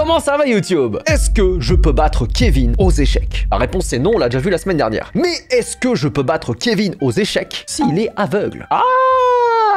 Comment ça va YouTube? Est-ce que je peux battre Kevin aux échecs? La réponse c'est non, on l'a déjà vu la semaine dernière. Mais est-ce que je peux battre Kevin aux échecs s'il est aveugle? Ah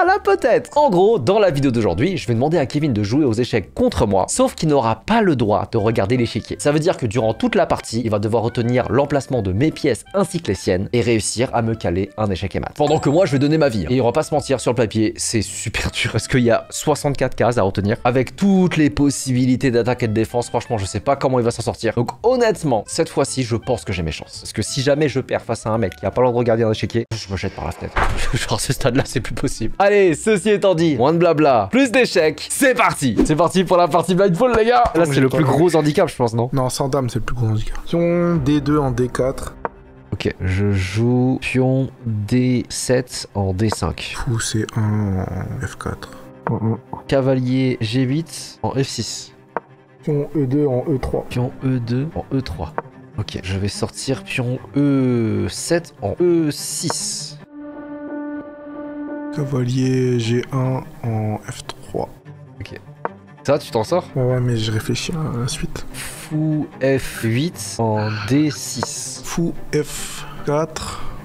là peut-être. En gros, dans la vidéo d'aujourd'hui, je vais demander à Kevin de jouer aux échecs contre moi, sauf qu'il n'aura pas le droit de regarder l'échiquier. Ça veut dire que durant toute la partie, il va devoir retenir l'emplacement de mes pièces ainsi que les siennes et réussir à me caler un échec et mat. Pendant que moi, je vais donner ma vie. Et on va pas se mentir, sur le papier, c'est super dur. Parce qu'il y a 64 cases à retenir avec toutes les possibilités d'attaque et de défense. Franchement, je sais pas comment il va s'en sortir. Donc honnêtement, cette fois-ci, je pense que j'ai mes chances. Parce que si jamais je perds face à un mec qui a pas le droit de regarder un échiquier, je me jette par la fenêtre. Genre, ce stade-là, c'est plus possible. Allez, ceci étant dit, moins de blabla, plus d'échecs, c'est parti. C'est parti pour la partie blindfold, les gars. Là, c'est le plus gros handicap, je pense, non? Non, sans dame, c'est le plus gros handicap. Pion D2 en D4. Ok, je joue pion D7 en D5. Fou C1 en F4. Cavalier G8 en F6. Pion E2 en E3. Pion E2 en E3. Ok, je vais sortir pion E7 en E6. Cavalier G1 en F3. Ok. Ça, tu t'en sors? Ouais, mais je réfléchis à la suite. Fou F8 en D6. Fou F4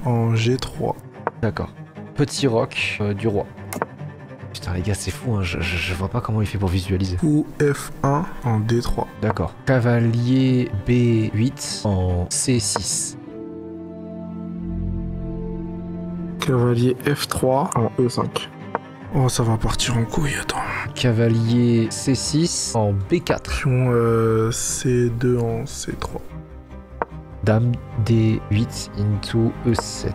en G3. D'accord. Petit roc du roi. Putain les gars, c'est fou, hein. Je vois pas comment il fait pour visualiser. Fou F1 en D3. D'accord. Cavalier B8 en C6. Cavalier F3 en E5. Oh, ça va partir en couille, attends. Cavalier C6 en B4. Pion C2 en C3. Dame D8 into E7.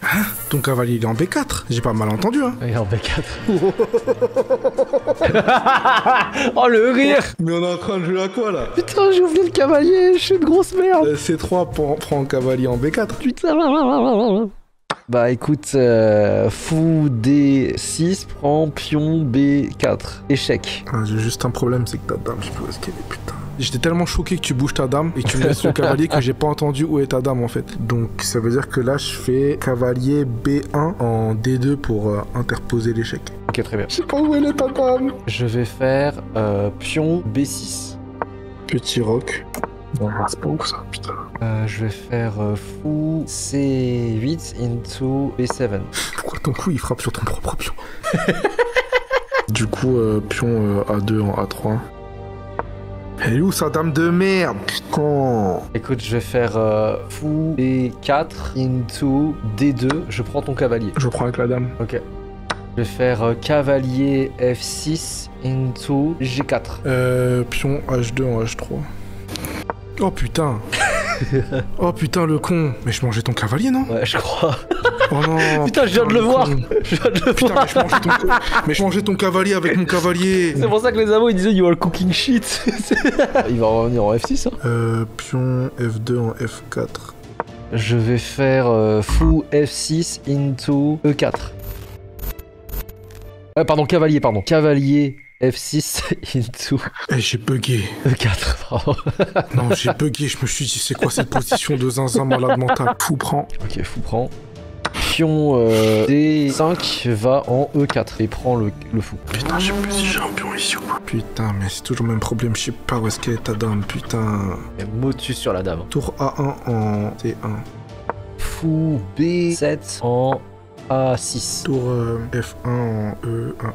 Hein? Ton cavalier il est en B4. J'ai pas mal entendu, hein. Il est en B4. Oh le rire. Mais on est en train de jouer à quoi là? Putain, j'ai oublié le cavalier, je suis une grosse merde. C3 prend cavalier en B4. Putain. Bah écoute, fou D6 prend pion B4. Échec. Ah, j'ai juste un problème, c'est que ta dame, je sais pas où est-ce qu'elle est, putain. J'étais tellement choqué que tu bouges ta dame et que tu me laisses le cavalier que j'ai pas entendu où est ta dame en fait. Donc ça veut dire que là je fais cavalier B1 en D2 pour interposer l'échec. Ok, très bien. Je sais pas où elle est ta dame. Je vais faire pion B6. Petit roc. Non, c'est pas ouf ça, putain. Je vais faire fou C8 into B7. Pourquoi ton coup il frappe sur ton propre pion? Du coup, pion A2 en A3. Elle est où sa dame de merde? Putain. Écoute, je vais faire fou B4 into D2. Je prends ton cavalier. Je prends avec la dame. Ok. Je vais faire cavalier F6 into G4. Pion H2 en H3. Oh putain. Oh putain le con. Mais je mangeais ton cavalier non? Ouais, je crois. Oh non. Putain, je viens de le voir. Je viens de le Putain, voir. mais je mangeais ton cavalier avec mon cavalier. C'est pour ça que les avos ils disaient you are cooking shit. Il va revenir en F6 hein. Pion F2 en F4. Je vais faire fou F6 into E4. Pardon, cavalier, pardon. Cavalier F6 into j'ai bugué. E4, pardon. Non, j'ai bugué, je me suis dit c'est quoi cette position de zinzin malade mental. Fou prend. Ok, fou prend. Pion D5 va en E4 et prend le fou. Putain, je sais plus si j'ai un pion ici ou pas. Putain, mais c'est toujours le même problème, je sais pas où est-ce qu'elle est ta dame, putain. Il y a motus sur la dame. Tour A1 en C1. Fou B7 en A6. Tour F1 en E1.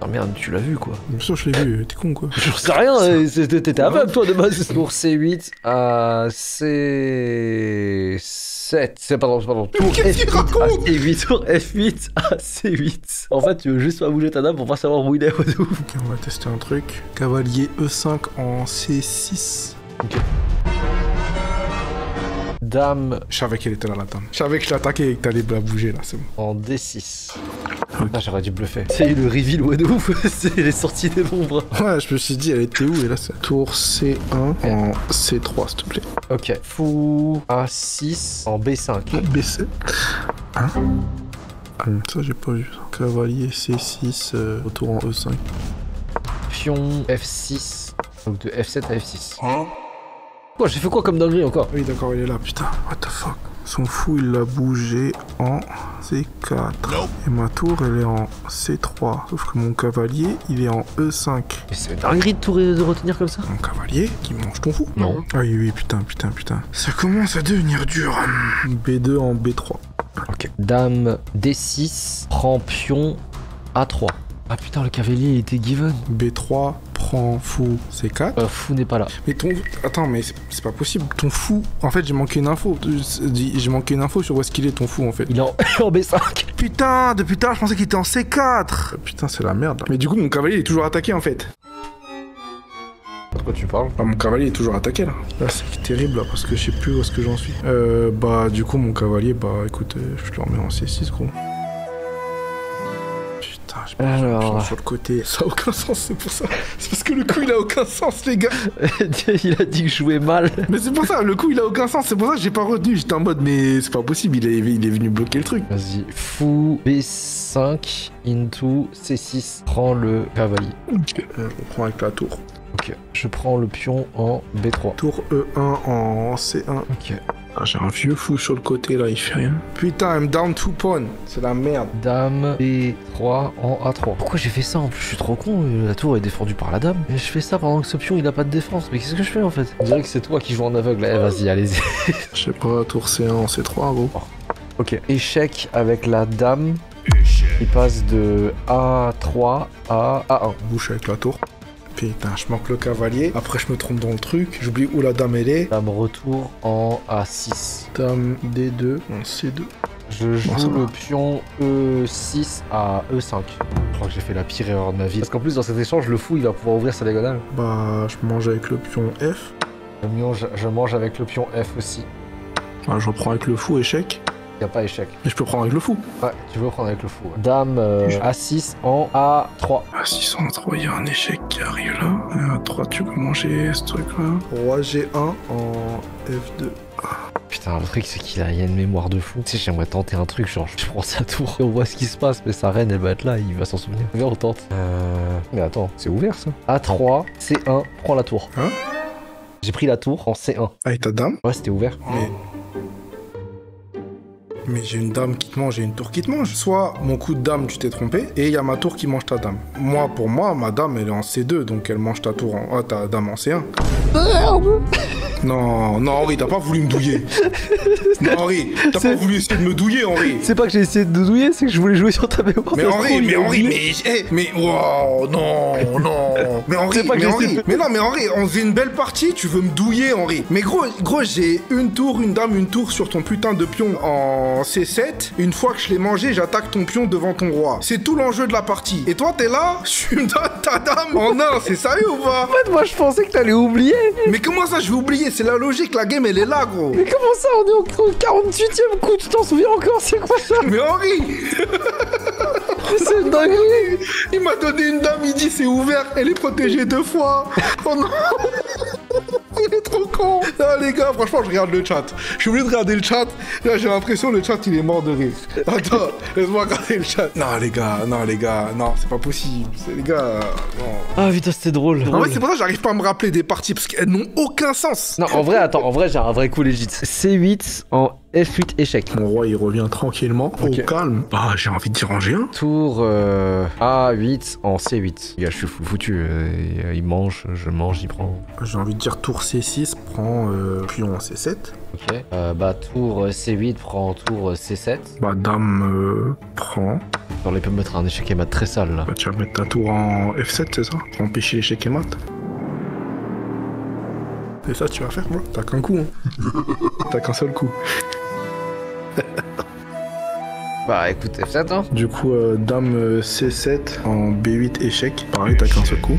Ah merde, tu l'as vu quoi. Bien sûr, je l'ai vu, t'es con quoi. J'en sais rien, t'étais aveugle toi de base. Tour C8 à C7. C'est pardon. Tour F8 à C8. Tour F8 à C8. En fait, tu veux juste pas bouger ta dame pour pas savoir où il est. Ok, on va tester un truc. Cavalier E5 en C6. Ok. Dame. Je savais qu'elle était là, la dame. Je savais que je l'attaquais et que t'allais la bouger là, c'est bon. En D6. Ah, j'aurais dû bluffer. C'est le reveal ouais de ouf. C'est les sorties des nombres. Ouais, je me suis dit, elle était où? Et là, c'est tour C1 en C3, s'il te plaît. Ok. Fou A6 en B5. B7. Hein? Ça, j'ai pas vu. Cavalier C6, retour en E5. Pion F6. Donc de F7 à F6. Hein? Quoi, j'ai fait quoi comme dinguerie encore? Oui, d'accord, il est là, putain. What the fuck? Son fou, il l'a bougé en C4. Et ma tour, elle est en C3. Sauf que mon cavalier, il est en E5. Mais c'est une dinguerie de retenir comme ça. Mon cavalier qui mange ton fou. Non. Ah oui, putain. Ça commence à devenir dur. B2 en B3. Ok. Dame D6, prend pion A3. Ah putain, le cavalier il était given. B3, prend fou C4. Fou n'est pas là. Mais ton... Attends, mais c'est pas possible. Ton fou... En fait, j'ai manqué une info. J'ai manqué une info sur où est-ce qu'il est, ton fou, en fait. Il est en, en B5. Putain, depuis tard, je pensais qu'il était en C4. Putain, c'est la merde, là. Mais du coup, mon cavalier est toujours attaqué, en fait. De quoi tu parles? Bah, mon cavalier est toujours attaqué, là. Là, c'est terrible, là, parce que je sais plus où est-ce que j'en suis. Bah, du coup, mon cavalier, bah, écoute, je le remets en C6, gros. Alors... Sur le côté, ça a aucun sens, c'est pour ça. C'est parce que le coup il a aucun sens, les gars. Il a dit que je jouais mal. Mais c'est pour ça, le coup il a aucun sens, c'est pour ça que j'ai pas retenu. J'étais en mode, mais c'est pas possible, il est venu bloquer le truc. Vas-y, fou B5 into C6. Prends le cavalier. On prend avec la tour. Ok, je prends le pion en B3. Tour E1 en C1. Ok. Ah, j'ai un vieux fou sur le côté là, il fait rien. Putain, I'm down 2 pawns, c'est la merde. Dame B3 en A3. Pourquoi j'ai fait ça en plus? Je suis trop con, la tour est défendue par la dame. Et je fais ça pendant que ce pion il a pas de défense. Mais qu'est-ce que je fais en fait? On dirait que c'est toi qui joues en aveugle. Eh vas-y, allez-y. Je sais pas, tour C1 en C3 gros. Ok, échec avec la dame. Il passe de A3 à A1. Bouche avec la tour. Putain, je manque le cavalier. Après, je me trompe dans le truc. J'oublie où la dame elle est. Dame retour en A6. Dame D2 en C2. Je joue le pion E6 à E5. Je crois que j'ai fait la pire erreur de ma vie. Parce qu'en plus, dans cet échange, le fou il va pouvoir ouvrir sa diagonale. Bah, je mange avec le pion F. Je mange avec le pion F aussi. Ah, je reprends avec le fou, échec. Y a pas échec. Et je peux prendre avec le fou. Ouais, tu veux prendre avec le fou. Ouais. Dame A6 en A3. A6 en A3, il y a un échec qui arrive là. Et A3, tu peux manger ce truc là. Roi G1 en F2. Putain, le truc c'est qu'il a une mémoire de fou. Tu sais, j'aimerais tenter un truc, genre je prends sa tour et on voit ce qui se passe, mais sa reine elle va être là, il va s'en souvenir. Viens, on tente. Mais attends, c'est ouvert ça. A3, C1, prends la tour. Hein? J'ai pris la tour en C1. Avec ta dame? Ouais, c'était ouvert. Mais j'ai une dame qui te mange et une tour qui te mange. Soit mon coup de dame, tu t'es trompé, et il y a ma tour qui mange ta dame. Moi, pour moi, ma dame, elle est en C2, donc elle mange ta tour en... ta dame en C1. Non, Henri, t'as pas voulu me douiller. Non, Henri, t'as pas voulu essayer de me douiller, Henri. C'est pas que j'ai essayé de douiller, c'est que je voulais jouer sur ta mémoire. Mais wow, non. Mais Henri, mais Henri, on faisait une belle partie, tu veux me douiller, Henri. Mais gros, j'ai une tour, une dame, une tour sur ton putain de pion en C7. Une fois que je l'ai mangé, j'attaque ton pion devant ton roi. C'est tout l'enjeu de la partie. Et toi, t'es là, tu me donnes ta dame en 1, c'est sérieux ou pas? En fait, moi je pensais que t'allais oublier. Mais comment ça, je vais oublier? C'est la logique, la game, elle est là, gros. Mais comment ça, on est au 48e coup, tu t'en souviens encore? C'est quoi ça? Mais Henri, c'est une dinguerie. il m'a donné une dame, il dit c'est ouvert, elle est protégée 2 fois. Oh non. Il est trop con. Non les gars, franchement je regarde le chat. Je suis obligé de regarder le chat. Là j'ai l'impression le chat il est mort de rire. Attends, laisse-moi regarder le chat. Non les gars, non, c'est pas possible. Les gars, non. Ah putain, c'était drôle. En fait c'est pour ça que j'arrive pas à me rappeler des parties parce qu'elles n'ont aucun sens. Non, en vrai, attends, en vrai j'ai un vrai coup légit. C8 en F8 échec. Mon roi il revient tranquillement, au calme. Bah j'ai envie de dire ranger un. Tour A8 en C8. Les gars, je suis foutu. Il mange, je mange, il prend. J'ai envie de dire tour C6 prend pion en C7. Ok. Bah tour C8 prend tour C7. Bah dame prend. Alors il peut me mettre un échec et mat très sale là. Bah tu vas mettre ta tour en F7 c'est ça? Pour empêcher l'échec et mat. C'est ça que tu vas faire moi? T'as qu'un coup hein. T'as qu'un seul coup. Bah écoute, F7 hein. Du coup dame C7 en B8 échec. Pareil t'as qu'un seul coup.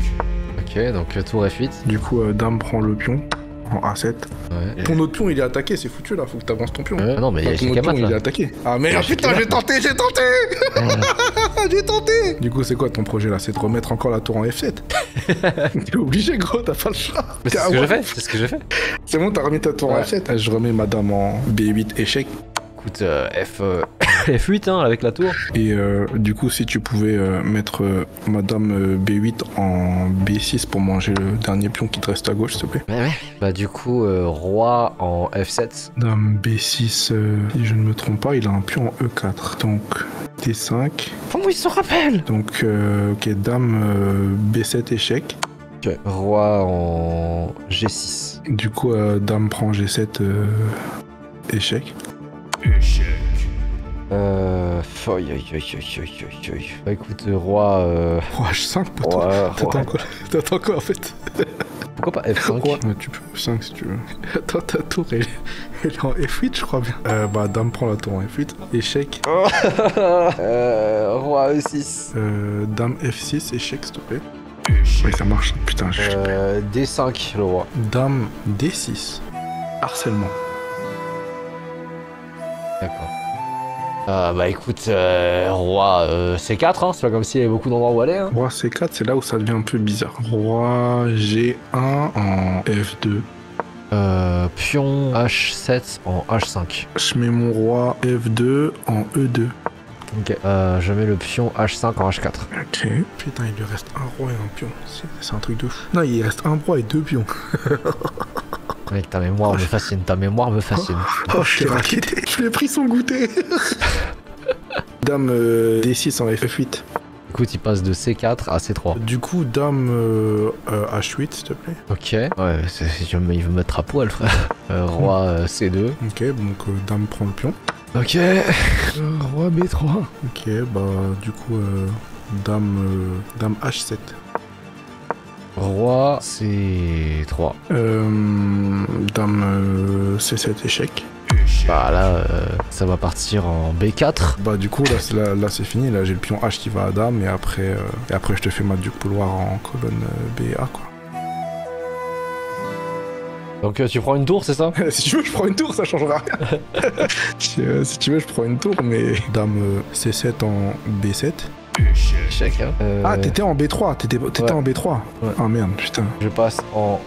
Ok, donc tour F8. Du coup dame prend le pion en A7. Ouais. Ton autre pion il est attaqué, c'est foutu là, faut que t'avances ton pion. Non mais il y a ton échec autre et mat pion là. il est attaqué. Ah merde, putain j'ai tenté. J'ai tenté. Du coup c'est quoi ton projet là? C'est de remettre encore la tour en F7. T'es obligé gros, t'as pas le choix. Mais c'est ce que j'ai fait, c'est ce que j'ai fait. C'est bon, t'as remis ta tour en F7. Je remets ma dame en B8 échec. Écoute, F8 hein, avec la tour. Et du coup, si tu pouvais mettre Madame B8 en B6 pour manger le dernier pion qui te reste à gauche, s'il te plaît. Ouais. Bah du coup, roi en F7. Dame B6, si je ne me trompe pas, il a un pion en E4. Donc D5. Comment il se rappelle? Donc ok, Dame B7 échec. Ok. Roi en G6. Du coup, Dame prend G7 échec. Bah écoute, roi. Roi H5 pour toi. T'attends quoi en fait? Pourquoi pas F5? Roi, tu peux F5 si tu veux. Attends, ta tour elle est en F8 je crois bien. Bah Dame prend la tour en F8. Échec. Roi E6. Dame F6, échec s'il te plaît. Oui ça marche, putain. D5 le roi. Dame D6. Harcèlement. D'accord. Bah écoute, roi C4, hein, c'est pas comme s'il y avait beaucoup d'endroits où aller. Hein. Roi C4, c'est là où ça devient un peu bizarre. Roi G1 en F2. Pion H7 en H5. Je mets mon roi F2 en E2. Ok, je mets le pion H5 en H4. Ok. Putain, il lui reste un roi et un pion. C'est un truc de fou. Non, il reste un roi et deux pions. Mec, ta mémoire me fascine, Oh, je l'ai raquetté. Je lui ai pris son goûter. Dame D6 en F8. Écoute, il passe de C4 à C3. Du coup, Dame H8, s'il te plaît. Ok. Ouais, il veut mettre à poil, frère. Roi C2. Ok, donc Dame prend le pion. Ok. Roi B3. Ok, bah du coup, Dame H7. Roi C3. Dame C7 échec. Bah là, ça va partir en B4. Bah du coup là c'est fini, là j'ai le pion H qui va à Dame et après je te fais ma duc pouloir en colonne BA quoi. Donc tu prends une tour, c'est ça? Si tu veux je prends une tour, ça changera rien. Si tu veux je prends une tour, mais Dame C7 en B7. Échec, hein. Ah t'étais en B3, t'étais ouais. en B3. Ouais. Ah merde, putain. Je passe en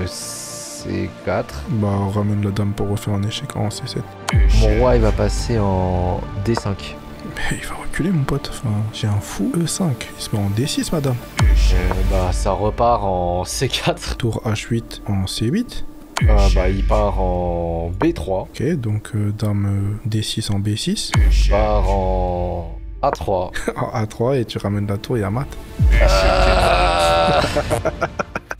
C4. Bah on ramène la Dame pour refaire un échec en C7. Mon roi il va passer en D5. Mais il va reculer mon pote, enfin j'ai un fou E5, il se met en D6 madame. Bah ça repart en C4. Tour H8 en C8. Bah il part en B3. Ok, donc Dame D6 en B6. Il part en A3. En A3 et tu ramènes la tour et à mat.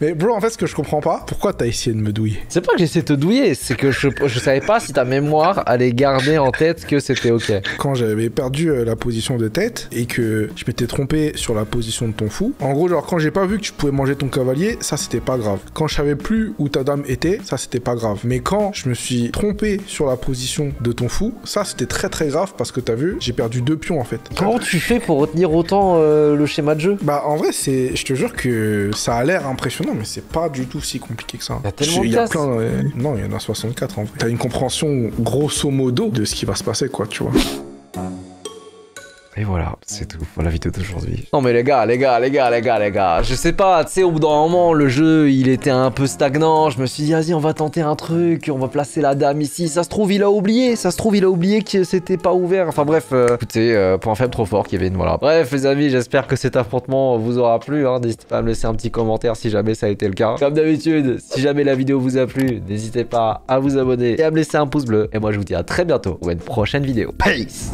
Mais bro, en fait, ce que je comprends pas, pourquoi t'as essayé de me douiller? C'est pas que j'essaie de te douiller, c'est que je savais pas si ta mémoire allait garder en tête que c'était ok. Quand j'avais perdu la position de tête et que je m'étais trompé sur la position de ton fou, en gros, genre, quand j'ai pas vu que tu pouvais manger ton cavalier, ça c'était pas grave. Quand je savais plus où ta dame était, ça c'était pas grave. Mais quand je me suis trompé sur la position de ton fou, ça c'était très très grave parce que t'as vu, j'ai perdu 2 pions en fait. Comment tu fais pour retenir autant le schéma de jeu? Bah en vrai, je te jure que ça a l'air impressionnant, mais c'est pas du tout si compliqué que ça. Il y a tellement de cases. Non, il y en a 64 en vrai. T'as une compréhension grosso modo de ce qui va se passer, quoi, tu vois. Et voilà, c'est tout pour la vidéo d'aujourd'hui. Non mais les gars, je sais pas, tu sais, au bout d'un moment, le jeu, il était un peu stagnant, je me suis dit, vas-y, on va tenter un truc, on va placer la dame ici, ça se trouve, il a oublié que c'était pas ouvert, enfin bref, écoutez, point faible trop fort, Kevin, voilà. Bref, les amis, j'espère que cet affrontement vous aura plu, hein, n'hésitez pas à me laisser un petit commentaire si jamais ça a été le cas. Comme d'habitude, si jamais la vidéo vous a plu, n'hésitez pas à vous abonner et à me laisser un pouce bleu, et moi je vous dis à très bientôt pour une prochaine vidéo. Peace!